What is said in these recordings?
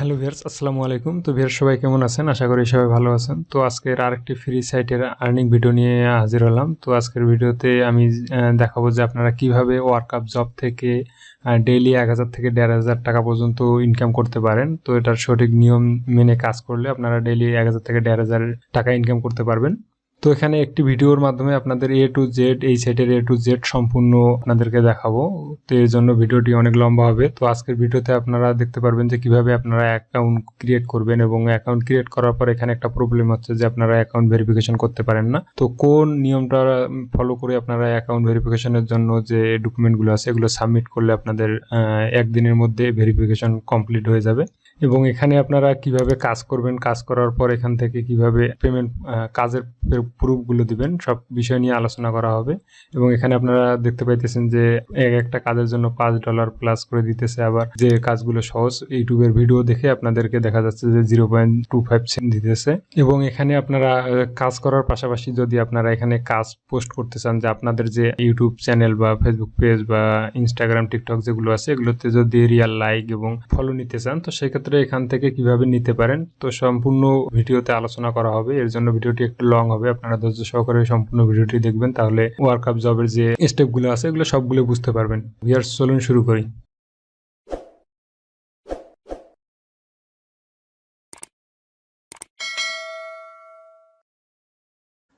Hello viewers, আসসালামু আলাইকুম। তো ভিউয়ার্স সবাই কেমন আছেন? আশা করি সবাই ভালো আছেন। তো আজকের আরেকটি ফ্রি সাইটের আর্নিং ভিডিও নিয়ে হাজির হলাম। তো আজকের ভিডিওতে আমি দেখাবো যে আপনারা কিভাবে ওয়ার্কআপ জব থেকে ডেইলি 1000 থেকে 1500 টাকা পর্যন্ত ইনকাম করতে পারেন। তো এটার সঠিক নিয়ম মেনে কাজ করলে আপনারা ডেইলি 1000 থেকে 1500 টাকা ইনকাম করতে পারবেন। তো এখানে একটি ভিডিওর মাধ্যমে আপনাদের A to Z এই সাইটের A to Z সম্পূর্ণ আপনাদেরকে দেখাবো। তো এর জন্য ভিডিওটি অনেক লম্বা হবে। তো আজকের ভিডিওতে আপনারা দেখতে পারবেন যে কিভাবে আপনারা অ্যাকাউন্ট ক্রিয়েট করবেন, এবং অ্যাকাউন্ট ক্রিয়েট করার পর এখানে একটা প্রবলেম হচ্ছে যে আপনারা অ্যাকাউন্ট ভেরিফিকেশন করতে পারেন না। তো কোন নিয়মটা ফলো করে আপনারা অ্যাকাউন্ট ভেরিফিকেশনের জন্য যে ডকুমেন্টগুলো আছে এগুলো সাবমিট করলে আপনাদের একদিনের মধ্যে ভেরিফিকেশন কমপ্লিট হয়ে যাবে। এবং এখানে আপনারা কিভাবে কাজ করবেন, কাজ করার পর এখান থেকে কিভাবে পেমেন্ট কাজের প্রুফগুলো দিবেন, সব বিষয় নিয়ে আলোচনা করা হবে। এবং এখানে আপনারা দেখতে পাইতেছেন যে একটা কাজের জন্য $5 প্লাস করে দিতেছে। আবার যে কাজগুলো সহজ ইউটিউবের ভিডিও দেখে আপনাদেরকে দেখা যাচ্ছে যে 0.25 সেন্ট দিতেছে। এবং এখানে আপনারা কাজ করার পাশাপাশি যদি আপনারা এখানে কাজ পোস্ট করতে চান, যে আপনাদের যে ইউটিউব চ্যানেল বা ফেসবুক পেজ বা ইনস্টাগ্রাম টিকটক যেগুলো আছে এগুলোতে যদি রিয়াল লাইক এবং ফলো নিতে চান, তো সেক্ষেত্রে এখান থেকে কিভাবে নিতে পারেন তো সম্পূর্ণ ভিডিওতে আলোচনা করা হবে। এর জন্য ভিডিওটি একটু লং হবে, আপনারা ধৈর্য সহকারে সম্পূর্ণ ভিডিওটি দেখবেন, তাহলে ওয়ার্কআপ জবের যে স্টেপগুলো আছে এগুলো সবগুলো বুঝতে পারবেন। ভিউয়ার্স চলুন শুরু করি।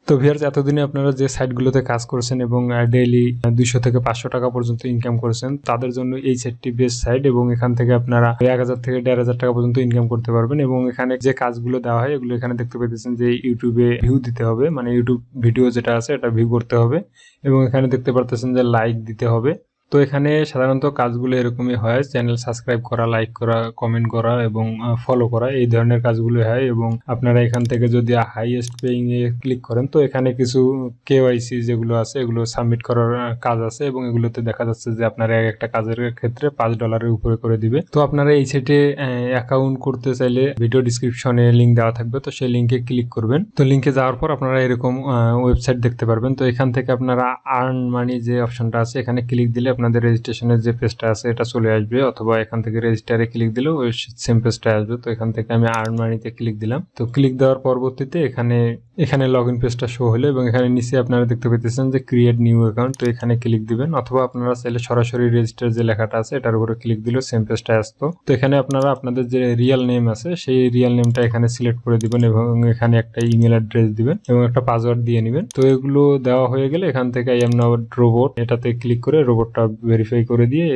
তো ভিউয়ার্স এতদিনে আপনারা যে সাইটগুলোতে কাজ করছেন এবং ডেইলি 200 থেকে 500 টাকা পর্যন্ত ইনকাম করছেন, তাদের জন্য এই সাইটটি বেস্ট সাইট। এবং এখান থেকে আপনারা 1000 থেকে 1500 টাকা পর্যন্ত ইনকাম করতে পারবেন। এবং এখানে যে কাজগুলো দেওয়া হয় এগুলো এখানে দেখতে পাচ্ছেন যে ইউটিউবে ভিউ দিতে হবে, মানে ইউটিউব ভিডিও যেটা আছে এটা ভিউ করতে হবে। এবং এখানে দেখতে পারতেছেন যে লাইক দিতে হবে। তো এখানে সাধারণত কাজগুলো এরকমই হয়, চ্যানেল সাবস্ক্রাইব করা, লাইক করা, কমেন্ট করা এবং ফলো করা, এই ধরনের কাজগুলো হয়। এবং আপনারা এখান থেকে যদি হাইয়েস্ট পেইং এ ক্লিক করেন, তো এখানে কিছু কেওয়াইসি যেগুলো আছে এগুলো সাবমিট করার কাজ আছে, এবং এগুলোতে দেখা যাচ্ছে যে আপনারা একটা কাজের ক্ষেত্রে $5 উপরে করে দিবে। তো আপনারা এই সাইটে অ্যাকাউন্ট করতে চাইলে ভিডিও ডিসক্রিপশনে লিঙ্ক দেওয়া থাকবে, তো সেই লিঙ্কে ক্লিক করবেন। তো লিঙ্কে যাওয়ার পর আপনারা এরকম ওয়েবসাইট দেখতে পারবেন। তো এখান থেকে আপনারা আর্ন মানি যে অপশনটা আছে এখানে ক্লিক দিলে আপনাদের রেজিস্ট্রেশনের যে পেজটা আছে এটা চলে আসবে, অথবা এখান থেকে রেজিস্টারে ক্লিক দিলেও ওই সেম পেজটা আসবে। তো এখান থেকে আমি আর্ন মানিতে ক্লিক দিলাম। তো ক্লিক দেওয়ার পরবর্তীতে এখানে লগ ইন পেজটা শো হলো, এবং এখানে নিচে আপনারা দেখতে পেতেছেন যে ক্রিয়েট নিউ অ্যাকাউন্ট। তো এখানে ক্লিক দিবেন, অথবা আপনারা চাইলে সরাসরি রেজিস্টার যে লেখাটা আছে এটার উপরে ক্লিক দিলেও সেম পেজটা আসতো। তো এখানে আপনারা আপনাদের যে রিয়েল নেম আছে সেই রিয়েল নেমটা এখানে সিলেক্ট করে দিবেন, এবং এখানে একটা ইমেল অ্যাড্রেস দিবেন এবং একটা পাসওয়ার্ড দিয়ে নেবেন। তো এগুলো দেওয়া হয়ে গেলে এখান থেকে আই এম নাও রোবট এটাতে ক্লিক করে রোবটটা ভেরিফাই করে দিয়ে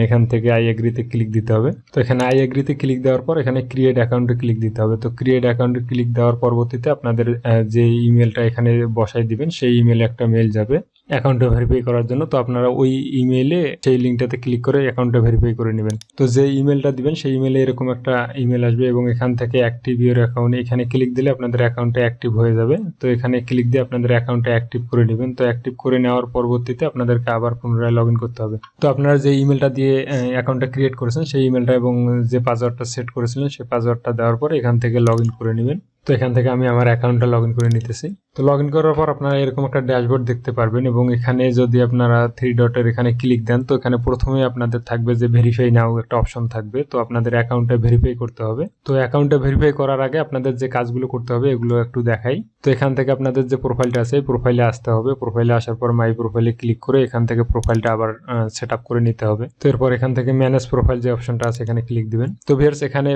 এখান থেকে আই এগ্রিতে ক্লিক দিতে হবে। তো এখানে আই এগ্রিতে ক্লিক দেওয়ার পর এখানে ক্রিয়েট অ্যাকাউন্টে ক্লিক দিতে হবে। তো ক্রিয়েট অ্যাকাউন্টে ক্লিক দেওয়ার পরবর্তীতে আপনাদের যে ইমেলটা এখানে বসাই দিবেন সেই ইমেলে একটা মেল যাবে অ্যাকাউন্টে ভেরিফাই করার জন্য। তো আপনারা ওই ইমেলে সেই লিঙ্কটাতে ক্লিক করে অ্যাকাউন্টে ভেরিফাই করে নেবেন। তো যে ইমেলটা দিবেন সেই ইমেলে এরকম একটা ইমেল আসবে, এবং এখান থেকে অ্যাক্টিভ ইউর অ্যাকাউন্ট এখানে ক্লিক দিলে আপনাদের অ্যাকাউন্টে অ্যাক্টিভ হয়ে যাবে। তো এখানে ক্লিক দিয়ে আপনাদের অ্যাকাউন্টে অ্যাক্টিভ করে নেবেন। তো অ্যাক্টিভ করে নেওয়ার পরবর্তীতে আপনাদেরকে আবার পুনরায় লগ ইন করতে হবে। তো আপনারা যে ইমেলটা দিয়ে অ্যাকাউন্টটা ক্রিয়েট করেছেন সেই ইমেলটা এবং যে পাসওয়ার্ডটা সেট করেছিলেন সেই পাসওয়ার্ডটা দেওয়ার পর এখান থেকে লগ ইন করে নেবেন। তো এখান থেকে আমি আমার অ্যাকাউন্টটা লগ ইন করে নিতেছি। তো লগ ইন করার পর আপনারা এরকম একটা ড্যাশবোর্ড দেখতে পারবেন, এবং এখানে যদি আপনারা 3 ডটের এখানে ক্লিক দেন, তো এখানে প্রথমে আপনাদের থাকবে যে ভেরিফাই নাও একটা অপশন থাকবে। তো আপনাদের অ্যাকাউন্টটা ভেরিফাই করতে হবে। তো অ্যাকাউন্টটা ভেরিফাই করার আগে আপনাদের যে কাজগুলো করতে হবে এগুলো একটু দেখাই। তো এখান থেকে আপনাদের যে প্রোফাইলটা আছে এই প্রোফাইলে আসতে হবে। প্রোফাইলে আসার পর মাই প্রোফাইলে ক্লিক করে এখান থেকে প্রোফাইলটা আবার সেট আপ করে নিতে হবে। তো এরপর এখান থেকে ম্যানেজ প্রোফাইল যে অপশনটা আছে এখানে ক্লিক দিবেন। তো ভিউয়ার্স এখানে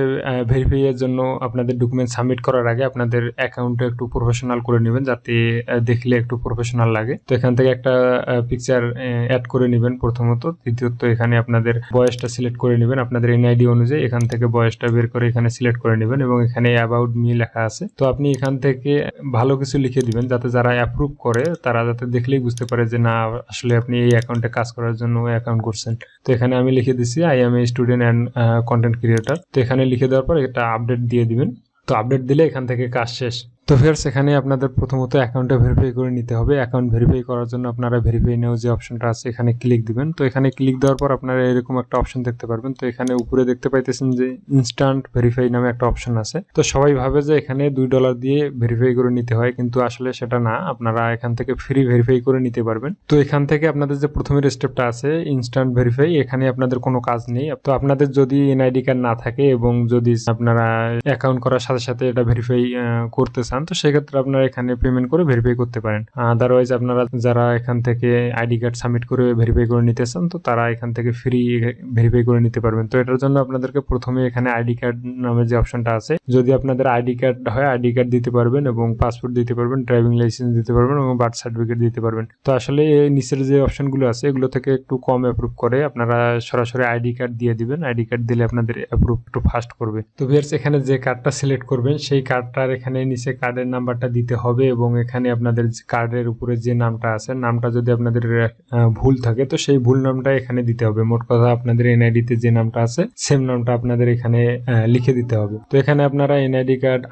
ভেরিফাই এর জন্য আপনাদের ডকুমেন্ট সাবমিট করার আগে আপনাদের অ্যাকাউন্টটা একটু প্রফেশনাল করে নেবেন, যাতে দেখলে একটু প্রফেশনাল লাগে। তো এখান থেকে একটা পিকচার অ্যাড করে নেবেন প্রথমত। দ্বিতীয়ত এখানে আপনাদের বয়সটা সিলেক্ট করে নেবেন আপনাদের এনআইডি অনুযায়ী। এখান থেকে বয়সটা বের করে এখানে সিলেক্ট করে নেবেন, এবং এখানে অ্যাবাউট মি লেখা আছে। তো আপনি এখান থেকে ভালো কিছু লিখে দিবেন, যাতে যারা অ্যাপ্রুভ করে তারা যাতে দেখলেই বুঝতে পারে যে না আসলে আপনি এই অ্যাকাউন্টে কাজ করার জন্য অ্যাকাউন্ট করছেন। তো এখানে আমি লিখে দিচ্ছি I M a student and content creator. তো এখানে লিখে দেওয়ার পর এটা আপডেট দিয়ে দিবেন। তো আপডেট দিলে এখান থেকে কাজ শেষ। তো ভিউয়ার্স এখানে আপনাদের প্রথমত অ্যাকাউন্টটা ভেরিফাই করে নিতে হবে। অ্যাকাউন্ট ভেরিফাই করার জন্য আপনারা ভেরিফাই নাও যে অপশনটা আছে এখানে ক্লিক দিবেন। তো এখানে ক্লিক দেওয়ার পর আপনারা এরকম একটা অপশন দেখতে পারবেন। তো এখানে উপরে দেখতে পাইতেছেন যে ইনস্ট্যান্ট ভেরিফাই নামে একটা অপশন আছে। তো সবাই ভাবে যে এখানে $2 দিয়ে ভেরিফাই করে নিতে হয়, কিন্তু আসলে সেটা না, আপনারা এখান থেকে ফ্রি ভেরিফাই করে নিতে পারবেন। তো এখান থেকে আপনাদের যে প্রথমের স্টেপটা আছে ইনস্ট্যান্ট ভেরিফাই, এখানে আপনাদের কোনো কাজ নেই। তো আপনাদের যদি এনআইডি কার্ড না থাকে এবং যদি আপনারা অ্যাকাউন্ট করার সাথে সাথে এটা ভেরিফাই করতে চান, তো সেক্ষেত্রে আপনারা এখানে পেমেন্ট করে ভেরিফাই করতে পারেন। আদারওয়াইজ আপনারা যারা এখান থেকে আইডি কার্ড সাবমিট করে ভেরিফাই করে নিতে চান, তো তারা এখান থেকে ফ্রি ভেরিফাই করে নিতে পারবেন। তো এটার জন্য আপনাদেরকে প্রথমে এখানে আইডি কার্ড নামে যে অপশনটা আছে, যদি আপনাদের আইডি কার্ড হয় আইডি কার্ড দিতে পারবেন এবং পাসপোর্ট দিতে পারবেন, ড্রাইভিং লাইসেন্স দিতে পারবেন এবং বার্থ সার্টিফিকেট দিতে পারবেন। তো আসলে এই নিচের যে অপশনগুলো আছে এগুলো থেকে একটু কম অ্যাপ্রুভ করে, আপনারা সরাসরি আইডি কার্ড দিয়ে দিবেন। আইডি কার্ড দিলে আপনাদের অ্যাপ্রুভ একটু ফাস্ট করবে। তো ভিউয়ার্স এখানে যে কার্ডটা সিলেক্ট করবেন সেই কার্ডটার এখানে নিচে কার্ডের নাম্বারটা দিতে হবে এবং এখানে আপনাদের কার্ডের উপরে যে নামটা আছে, নামটা যদি আপনাদের ভুল থাকে তো সেই ভুল নামটা এখানে দিতে হবে। মোট কথা আপনাদের এনআইডিতে যে নামটা আছে সেম নামটা আপনাদের এখানে লিখে দিতে হবে। তো এখানে আপনারা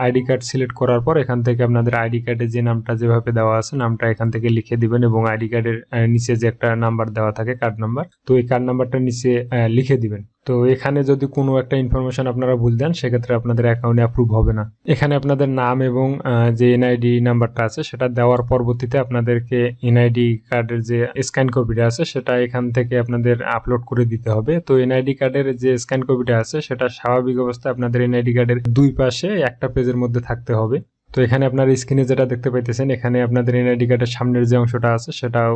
আইডি কার্ড সিলেক্ট করার পর এখান থেকে আপনাদের আইডি কার্ডে যে নামটা যেভাবে দেওয়া আছে নামটা এখান থেকে লিখে দিবেন এবং আইডি কার্ডের নিচে যে একটা নাম্বার দেওয়া থাকে কার্ড নাম্বার, তো এই কার্ড নাম্বারটা নিচে লিখে দিবেন। তো এখানে যদি কোনো একটা ইনফরমেশন আপনারা ভুল দেন সেক্ষেত্রে আপনাদের অ্যাকাউন্টে অ্যাপ্রুভ হবে না। এখানে আপনাদের নাম এবং যে এনআইডি নাম্বারটা আছে সেটা দেওয়ার পরবর্তীতে আপনাদেরকে এনআইডি কার্ডের যে স্ক্যান কপিটা আছে সেটা এখান থেকে আপনাদের আপলোড করে দিতে হবে। তো এনআইডি কার্ডের যে স্ক্যান কপিটা আছে সেটা স্বাভাবিক অবস্থায় আপনাদের এনআইডি কার্ডের দুই পাশে একটা পেজের মধ্যে থাকতে হবে। তো এখানে আপনার স্ক্রিনে যেটা দেখতে পাইতেছেন এখানে আপনাদের এনআইডি কার্ডের সামনের যে অংশটা আছে সেটাও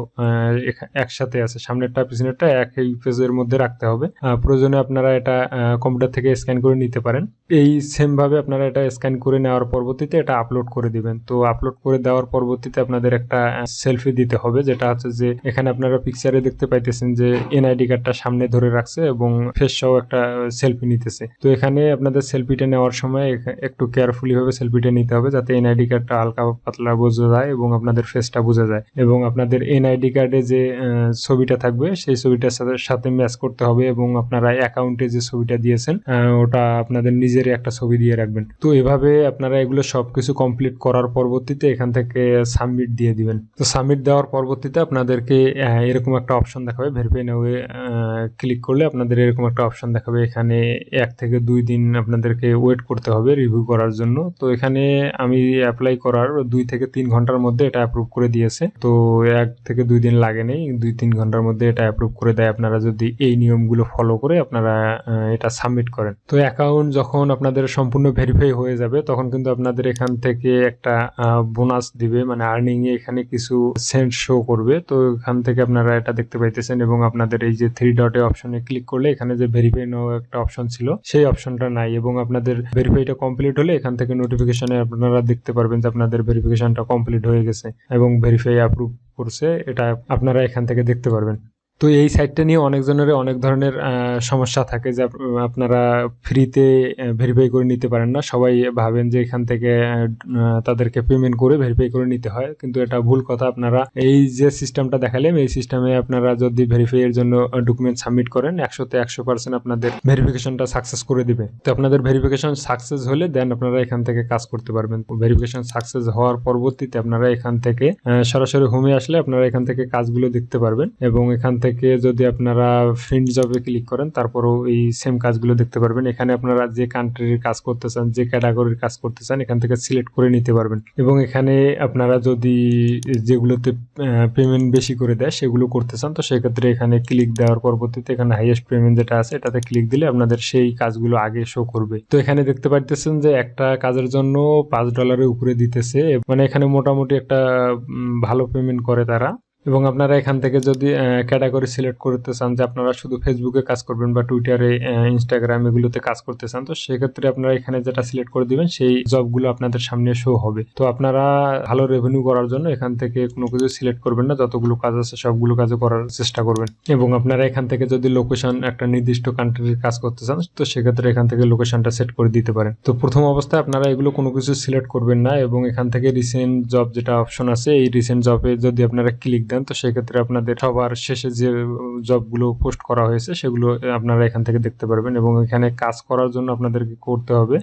একসাথে আছে, সামনেরটা পিছনেরটা একই পেজের মধ্যে রাখতে হবে। প্রয়োজনে আপনারা এটা কম্পিউটার থেকে স্ক্যান করে নিতে পারেন। এই সেম ভাবে আপনারা এটা স্ক্যান করে নেওয়ার পরবর্তীতে এটা আপলোড করে দিবেন। তো আপলোড করে দেওয়ার পরবর্তীতে আপনাদের একটা সেলফি দিতে হবে, যেটা হচ্ছে যে এখানে আপনারা পিকচারে দেখতে পাইতেছেন যে এনআইডি কার্ডটা সামনে ধরে রাখছে এবং ফেস সহ একটা সেলফি নিতেছে। তো এখানে আপনাদের সেলফিটা নেওয়ার সময় একটু কেয়ারফুলি ভাবে সেলফিটা নিতে হবে যাতে এনআইডি কার্ডটা হালকা পাতলা বোঝা যায় এবং আপনাদের ফেসটা বোঝা যায় এবং আপনাদের এনআইডি কার্ডে যে ছবিটা থাকবে সেই ছবিটার সাথে ম্যাচ করতে হবে এবং আপনারা অ্যাকাউন্টে যে ছবিটা দিয়েছেন ওটা আপনাদের নিজেরই একটা ছবি দিয়ে রাখবেন। তো এভাবে আপনারা এগুলো সবকিছু কমপ্লিট করার পরবর্তীতে এখান থেকে সাবমিট দিয়ে দিবেন। তো সাবমিট দেওয়ার পরবর্তীতে আপনাদেরকে এরকম একটা অপশন দেখাবে, ভেরিফাই নাও ক্লিক করলে আপনাদের এরকম একটা অপশন দেখাবে। এখানে 1 থেকে 2 দিন আপনাদেরকে ওয়েট করতে হবে রিভিউ করার জন্য। তো এখানে আমি অ্যাপ্লাই করার 2 থেকে 3 ঘন্টার মধ্যে এটা অ্যাপ্রুভ করে দিয়েছে। তো 1 থেকে 2 দিন লাগে নেই, 2-3 ঘন্টার মধ্যে এটা অ্যাপ্রুভ করে দেয় আপনারা যদি এই নিয়মগুলো ফলো করে আপনারা এটা সাবমিট করেন। তো অ্যাকাউন্ট যখন আপনাদের সম্পূর্ণ ভেরিফাই হয়ে যাবে তখন কিন্তু আপনাদের এখান থেকে একটা বোনাস দিবে, মানে আর্নিং এ এখানে কিছু সেন্ট শো করবে। তো এখান থেকে আপনারা এটা দেখতে পাইতেছেন এবং আপনাদের এই যে 3 ডটে অপশনে ক্লিক করলে এখানে যে ভেরিফাই নাও একটা অপশন ছিল সেই অপশনটা নাই এবং আপনাদের ভেরিফাইটা কমপ্লিট হলে এখান থেকে নোটিফিকেশনে আপনারা দেখতে পারবেন যে আপনাদের ভেরিফিকেশনটা কমপ্লিট হয়ে গেছে এবং ভেরিফাই অ্যাপ্রুভ করছে, এটা আপনারা এখান থেকে দেখতে পারবেন। তো এই সাইটটা নিয়ে অনেকজনের অনেক ধরনের সমস্যা থাকে যে আপনারা ফ্রিতে ভেরিফাই করে নিতে পারেন না। সবাই ভাবেন যে এখান থেকে তাদেরকে পেমেন্ট করে ভেরিফাই করে নিতে হয়, কিন্তু এটা ভুল কথা। আপনারা এই যে সিস্টেমটা দেখালাম এই সিস্টেমে আপনারা যদি ভেরিফাই এর জন্য ডকুমেন্ট সাবমিট করেন 100তে 100% আপনাদের ভেরিফিকেশনটা সাকসেস করে দিবে। তো আপনাদের ভেরিফিকেশন সাকসেস হলে দেন আপনারা এখান থেকে কাজ করতে পারবেন। ভেরিফিকেশন সাকসেস হওয়ার পরবর্তীতে আপনারা এখান থেকে সরাসরি হোমে আসলে আপনারা এখান থেকে কাজগুলো দেখতে পারবেন এবং এখান থেকে যদি আপনারা ফ্রেন্ড জবে ক্লিক করেন তারপরও এই সেম কাজগুলো দেখতে পারবেন। এখানে আপনারা যে কান্ট্রির কাজ করতে চান, যে ক্যাটাগরির কাজ করতে চান এখান থেকে সিলেক্ট করে নিতে পারবেন এবং এখানে আপনারা যদি যেগুলোতে পেমেন্ট বেশি করে দেয় সেগুলো করতে চান তো সেক্ষেত্রে এখানে ক্লিক দেওয়ার পরবর্তীতে এখানে হাইয়েস্ট পেমেন্ট যেটা আছে এটাতে ক্লিক দিলে আপনাদের সেই কাজগুলো আগে শো করবে। তো এখানে দেখতে পাচ্ছেন যে একটা কাজের জন্য $5 উপরে দিতেছে, মানে এখানে মোটামুটি একটা ভালো পেমেন্ট করে তারা। এবং আপনারা এখান থেকে যদি ক্যাটাগরি সিলেক্ট করতে চান যে আপনারা শুধু ফেসবুকে কাজ করবেন বা টুইটারে, ইনস্টাগ্রাম এগুলোতে কাজ করতে চান তো সেক্ষেত্রে আপনারা এখানে যেটা সিলেক্ট করে দিবেন সেই জবগুলো আপনাদের সামনে শো হবে। তো আপনারা ভালো রেভিনিউ করার জন্য এখান থেকে কোনো কিছু সিলেক্ট করবেন না, যতগুলো কাজ আছে সবগুলো কাজে করার চেষ্টা করবেন। এবং আপনারা এখান থেকে যদি লোকেশন একটা নির্দিষ্ট কান্ট্রির কাজ করতে চান তো সেক্ষেত্রে এখান থেকে লোকেশনটা সেট করে দিতে পারেন। তো প্রথম অবস্থায় আপনারা এগুলো কোনো কিছু সিলেক্ট করবেন না এবং এখান থেকে রিসেন্ট জব যেটা অপশন আছে এই রিসেন্ট জবে যদি আপনারা ক্লিক দেন দেখেন, তো সেক্ষেত্রে আপনাদের সবার শেষে যে জবগুলো পোস্ট করা হয়েছে সেগুলো আপনারা এখান থেকে দেখতে পারবেন। এবং এখানে কাজ করার জন্য আপনাদেরকে করতে হবে,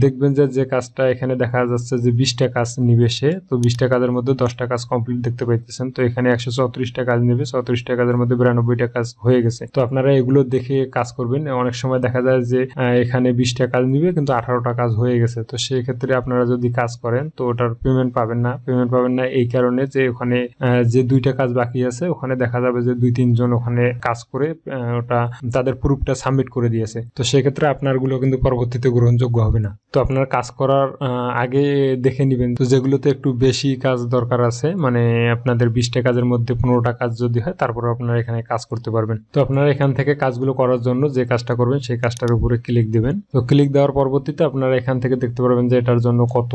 দেখবেন যে কাজটা এখানে দেখা যাচ্ছে যে 20টা কাজ নিবে সে, তো 20টা কাজের মধ্যে 10টা কাজ কমপ্লিট দেখতে পাইতেছেন। তো এখানে 134টা কাজ নেবে, 34টা কাজের মধ্যে 92টা কাজ হয়ে গেছে। তো আপনারা এগুলো দেখে কাজ করবেন। অনেক সময় দেখা যায় যে এখানে 20টা কাজ নিবে কিন্তু 18টা কাজ হয়ে গেছে, তো সেই ক্ষেত্রে আপনারা যদি কাজ করেন তো ওটার পেমেন্ট পাবেন না এই কারণে যে ওখানে যে 2টা কাজ বাকি আছে ওখানে দেখা যাবে যে 2-3 জন ওখানে কাজ করে ওটা তাদের প্রুফটা সাবমিট করে দিয়েছে, তো সেক্ষেত্রে আপনারগুলো কিন্তু পরবর্তীতে গ্রহণযোগ্য হবে না। তো আপনার কাজ করার আগে দেখে নেবেন, তো যেগুলোতে একটু বেশি কাজ দরকার আছে, মানে আপনাদের 20টা কাজের মধ্যে 15টা কাজ যদি হয় তারপর আপনারা এখানে কাজ করতে পারবেন। তো আপনারা এখান থেকে কাজগুলো করার জন্য যে কাজটা করবেন সেই কাজটার উপরে ক্লিক দিবেন। তো ক্লিক দেওয়ার পরবর্তীতে আপনারা এখান থেকে দেখতে পারবেন যে এটার জন্য কত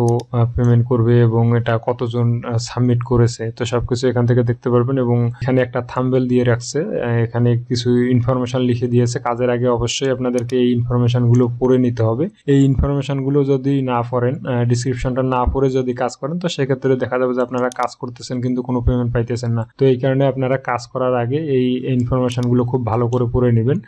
পেমেন্ট করবে এবং এটা কতজন সাবমিট করেছে, তো সবকিছু এখান থেকে দেখতে পারবেন। এবং এখানে একটা থাম্বনেল দিয়ে রাখছে, এখানে কিছু ইনফরমেশন লিখে দিয়েছে। কাজের আগে অবশ্যই আপনাদেরকে এই ইনফরমেশনগুলো পড়ে নিতে হবে। এই ইনফরমেশনগুলো যদি না পড়েন, ডিসক্রিপশনটা না পড়ে যদি কাজ করেন, তো সেক্ষেত্রে দেখা যাবে যে আপনারা কাজ করতেছেন কিন্তু কোনো পেমেন্ট পাইতেছেন না। তো এই কারণে আপনারা কাজ করার আগে এই ইনফরমেশনগুলো খুব ভালো করে পড়ে নেবেন।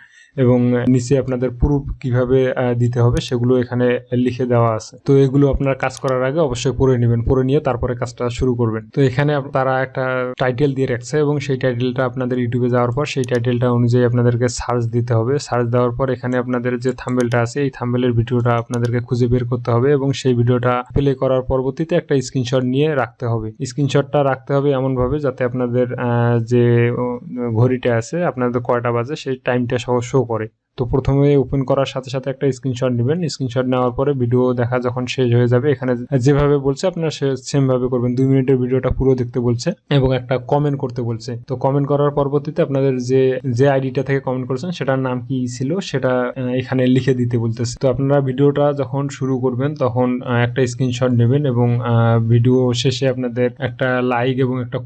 এবং নিচে আপনাদের প্রুফ কিভাবে দিতে হবে সেগুলো এখানে লিখে দেওয়া আছে, তো এগুলো আপনারা কাজ করার আগে অবশ্যই পড়ে নেবেন, পড়ে নিয়ে তারপরে কাজটা শুরু করবেন। তো এখানে তারা একটা টাইটেল দিয়ে রাখছে এবং সেই টাইটেলটা আপনাদের ইউটিউবে যাওয়ার পর সেই টাইটেলটা অনুযায়ী আপনাদেরকে সার্চ দিতে হবে। সার্চ দেওয়ার পর এখানে আপনাদের যে থাম্বনেলটা আছে এই থাম্বনেলের ভিডিওটা আপনাদেরকে খুঁজে বের করতে হবে এবং সেই ভিডিওটা প্লে করার পরবর্তীতে একটা স্ক্রিনশট নিয়ে রাখতে হবে। স্ক্রিনশটটা রাখতে হবে এমন ভাবে যাতে আপনাদের যে ঘড়িটা আছে আপনাদের কয়টা বাজে সেই টাইমটা সহ শো করে। তো প্রথমে ওপেন করার সাথে সাথে একটা স্ক্রিনশট নেবেন। স্ক্রিনশট নেওয়ার পরে ভিডিও দেখা যখন শেষ হয়ে যাবে এখানে যেভাবে বলছে আপনারা সেম ভাবে করবেন। 2 মিনিটের ভিডিওটা পুরো দেখতে বলছে এবং একটা কমেন্ট করতে বলছে। তো কমেন্ট করার পরবর্তীতে আপনাদের যে আইডিটা থেকে কমেন্ট করেছেন সেটার নাম কি ছিল সেটা এখানে লিখে দিতে বলতেছে। তো আপনারা ভিডিওটা যখন শুরু করবেন তখন একটা স্ক্রিনশট নেবেন এবং ভিডিও শেষে আপনাদের একটা লাইক এবং একটা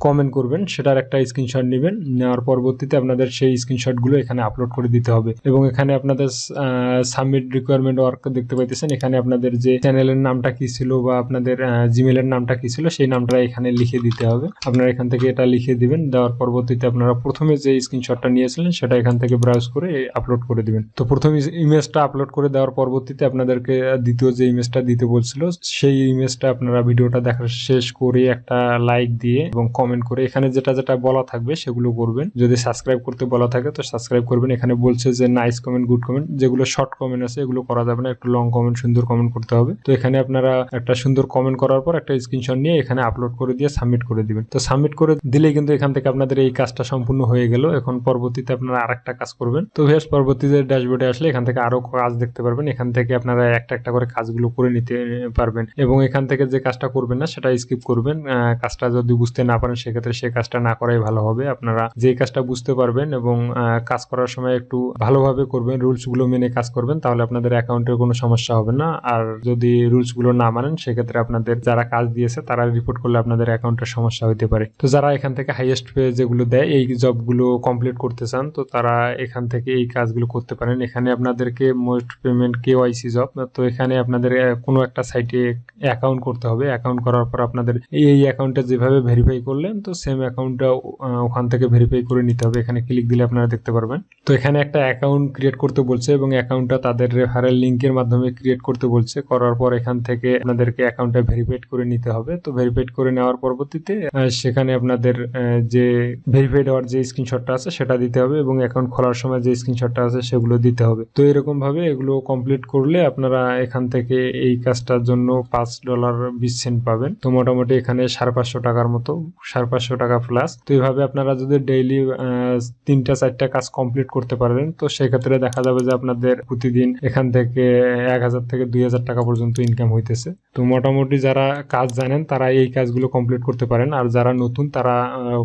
কমেন্ট করবেন, সেটার একটা স্ক্রিনশট নেবেন। নেওয়ার পরবর্তীতে আপনাদের সেই স্ক্রিনশটগুলো এখানে আপলোড করে দিতে হবে এবং এখানে আপনাদের সাবমিট রিকোয়ারমেন্ট ওয়ার্ক দেখতে পাইতেছেন। এখানে আপনাদের যে চ্যানেলের নামটা কি ছিল বা আপনাদের জিমেলের নামটা কি ছিল সেই নামটা এখানে লিখে দিতে হবে। আপনারা এখান থেকে এটা লিখে দিবেন। দেওয়ার পরবর্তীতে আপনারা প্রথমে যে স্ক্রিনশটটা নিয়েছিলেন সেটা এখান থেকে ব্রাউজ করে আপলোড করে দিবেন। তো প্রথম ইমেজটা আপলোড করে দেওয়ার পরবর্তীতে আপনাদেরকে দ্বিতীয় যে ইমেজটা দিতে বলছিল সেই ইমেজটা আপনারা ভিডিওটা দেখা শেষ করে একটা লাইক দিয়ে এবং কমেন্ট করে এখানে যেটা বলা থাকবে সেগুলো করবেন। যদি সাবস্ক্রাইব করতে বলা থাকে তো সাবস্ক্রাইব করবেন। এখানে বলছে যে নাইস কমেন্ট, গুড কমেন্ট, যেগুলো শর্ট কমেন্ট আছে এগুলো করা যাবে না, একটু লং কমেন্ট, সুন্দর কমেন্ট করতে হবে। তো এখানে আপনারা একটা সুন্দর কমেন্ট করার পর একটা স্ক্রিনশট নিয়ে এখানে আপলোড করে দিয়ে সাবমিট করে দিবেন। তো সাবমিট করে দিলেই কিন্তু এখান থেকে আপনাদের এই কাজটা সম্পূর্ণ হয়ে গেল। এখন পরবর্তীতে আপনারা আরেকটা কাজ করবেন। তো বেশ পরবর্তীতে ড্যাশবোর্ডে আসলে এখান থেকে আরো কাজ দেখতে পারবেন। এখান থেকে আপনারা একটা করে কাজগুলো করে নিতে পারবেন এবং এখান থেকে যে কাজটা করবেন না সেটা স্কিপ করবেন। কাজটা যদি বুঝতে না পারেন সেক্ষেত্রে সেই কাজটা না করাই ভালো হবে। আপনারা যে কাজটা বুঝতে পারবেন এবং কাজ করার সময় একটু ভালোভাবে করবেন, রুলস গুলো মেনে কাজ করবেন, তাহলে আপনাদের অ্যাকাউন্টের কোনো সমস্যা হবে না। আর যদি রুলস গুলো না মানেন সেক্ষেত্রে আপনাদের যারা কাজ দিয়েছে তারা রিপোর্ট করলে আপনাদের অ্যাকাউন্টের সমস্যা হতে পারে। তো যারা এখান থেকে হাইয়েস্ট পে যেগুলো দেয় এই জবগুলো কমপ্লিট করতে চান তো তারা এখান থেকে এই কাজগুলো করতে পারেন। এখানে আপনাদেরকে মোস্ট পেমেন্ট কেওয়াইসি জব, তো এখানে আপনাদের কোনো একটা সাইটে অ্যাকাউন্ট করতে হবে। অ্যাকাউন্ট করার পর আপনাদের এই অ্যাকাউন্টটা যেভাবে ভেরিফাই করলেন তো সেম অ্যাকাউন্টটা ওখান থেকে ভেরিফাই করে নিতে হবে। এখানে ক্লিক দিলে আপনারা দেখতে পারবেন। তো এখানে একটা অ্যাকাউন্ট ক্রিয়েট করতে বলছে এবং অ্যাকাউন্টটা তাদের রেফারেল লিংকের মাধ্যমে ক্রিয়েট করতে বলছে। করার পর এখান থেকে আপনাদেরকে অ্যাকাউন্টটা ভেরিফাইড করে নিতে হবে। তো ভেরিফাইড করে নেওয়ার পরবর্তীতে সেখানে আপনাদের যে ভেরিফাইড হওয়ার যে স্ক্রিনশটটা আছে সেটা দিতে হবে এবং অ্যাকাউন্ট খোলার সময় যে স্ক্রিনশটটা আছে সেগুলো দিতে হবে। তো এরকম ভাবে এগুলো কমপ্লিট করলে আপনারা এখান থেকে এই কাজটার জন্য $5.20 পাবেন। তো মোটামুটি এখানে 550 টাকার মতো, 550 টাকা প্লাস। তো এইভাবে আপনারা যদি ডেইলি 3-4টা কাজ কমপ্লিট করতে পারেন তো সেক্ষেত্রে দেখা যাবে যে আপনাদের প্রতিদিন এখান থেকে 1000 থেকে 2000 টাকা পর্যন্ত ইনকাম হইতেছে। তো মোটামুটি যারা কাজ জানেন তারা এই কাজগুলো কমপ্লিট করতে পারেন, আর যারা নতুন তারা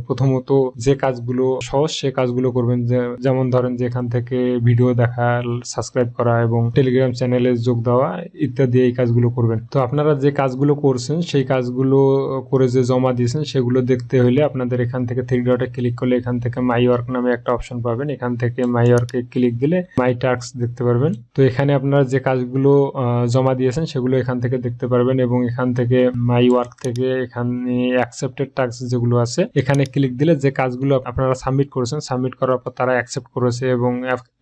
প্রথমত যে কাজগুলো সহজ সে কাজগুলো করবেন। যেমন ধরেন যে এখান থেকে ভিডিও দেখা, সাবস্ক্রাইব করা এবং টেলিগ্রাম চ্যানেলে যোগ দেওয়া ইত্যাদি এই কাজগুলো করবেন। তো আপনারা যে কাজগুলো করছেন সেই কাজগুলো করে যে জমা দিয়েছেন সেগুলো দেখতে হলে আপনাদের এখান থেকে 3 ডটে ক্লিক করলে এখান থেকে মাই ওয়ার্ক নামে একটা অপশন পাবেন। এখান থেকে মাই ওয়ার্কে ক্লিক দিলে মাই টাস্ক দেখতে পারবেন। তো এখানে আপনারা যে কাজগুলো জমা দিয়েছেন সেগুলো এখান থেকে দেখতে পারবেন এবং এখান থেকে মাই ওয়ার্ক থেকে এখানে অ্যাকসেপ্টেড টাস্ক যেগুলো আছে এখানে ক্লিক দিলে যে কাজগুলো আপনারা সাবমিট করেছেন, সাবমিট করার পর তারা অ্যাকসেপ্ট করেছে এবং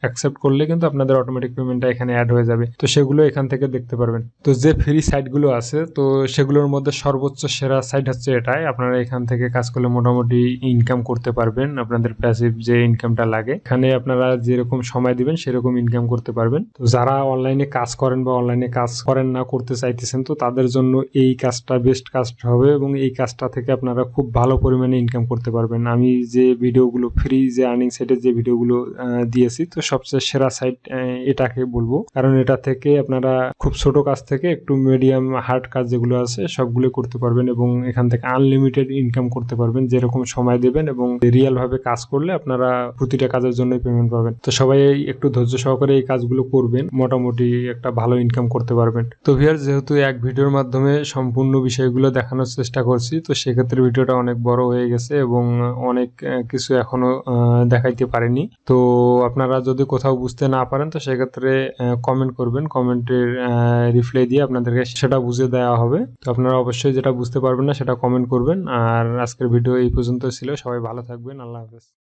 অ্যাকসেপ্ট করলে কিন্তু আপনাদের অটোমেটিক পেমেন্টটা এখানে অ্যাড হয়ে যাবে। তো সেগুলো এখান থেকে দেখতে পারবেন। তো যে ফ্রি সাইটগুলো আছে তো সেগুলোর মধ্যে সর্বোচ্চ সেরা সাইট হচ্ছে এটাই। আপনারা এখান থেকে কাজ করলে মোটামুটি ইনকাম করতে পারবেন, আপনাদের প্যাসিভ যে ইনকামটা লাগে এখানে আপনারা যেরকম সময় দিবেন সেরকম ইনকাম করতে পারবেন। তো যারা অনলাইনে কাজ করেন বা অনলাইনে কাজ করেন না করতে চাইতেছেন তো তাদের জন্য এই কাজটা বেস্ট কাজ হবে এবং এই কাজটা থেকে আপনারা খুব ভালো পরিমাণে ইনকাম করতে পারবেন। আমি যে ভিডিওগুলো ফ্রি যে আর্নিং সাইটের যে ভিডিওগুলো দিয়েছি তো সবচেয়ে সেরা সাইট এটাকে বলবো, কারণ এটা থেকে আপনারা খুব ছোট কাজ থেকে একটু মিডিয়াম হার্ড কাজ যেগুলো আছে সবগুলো করতে পারবেন এবং এখান থেকে আনলিমিটেড ইনকাম করতে পারবেন যেরকম সময় দেবেন এবং রিয়েল ভাবে কাজ করলে আপনারা প্রতিটা কাজের জন্য পেমেন্ট পাবেন। তো সবাই একটু ধৈর্য সহকারে এই কাজগুলো করবেন, মোটামুটি একটা ভালো ইনকাম করতে পারবেন। তো ভিউয়ার্স, যেহেতু এক ভিডিওর মাধ্যমে সম্পূর্ণ বিষয়গুলো দেখানোর চেষ্টা করছি তো সেক্ষেত্রে ভিডিওটা অনেক বড় হয়ে গেছে এবং অনেক কিছু এখনো দেখাইতে পারিনি। তো আপনারা যদি কোথাও বুঝতে না পারেন তো সেক্ষেত্রে কমেন্ট করবেন, কমেন্টের রিপ্লাই দিয়ে আপনাদেরকে সেটা বুঝে দেওয়া হবে। তো আপনারা অবশ্যই যেটা বুঝতে পারবেন না সেটা কমেন্ট করবেন। আর আজকের ভিডিও এই পর্যন্ত ছিল। সবাই ভালো থাকবেন। আল্লাহ হাফেজ।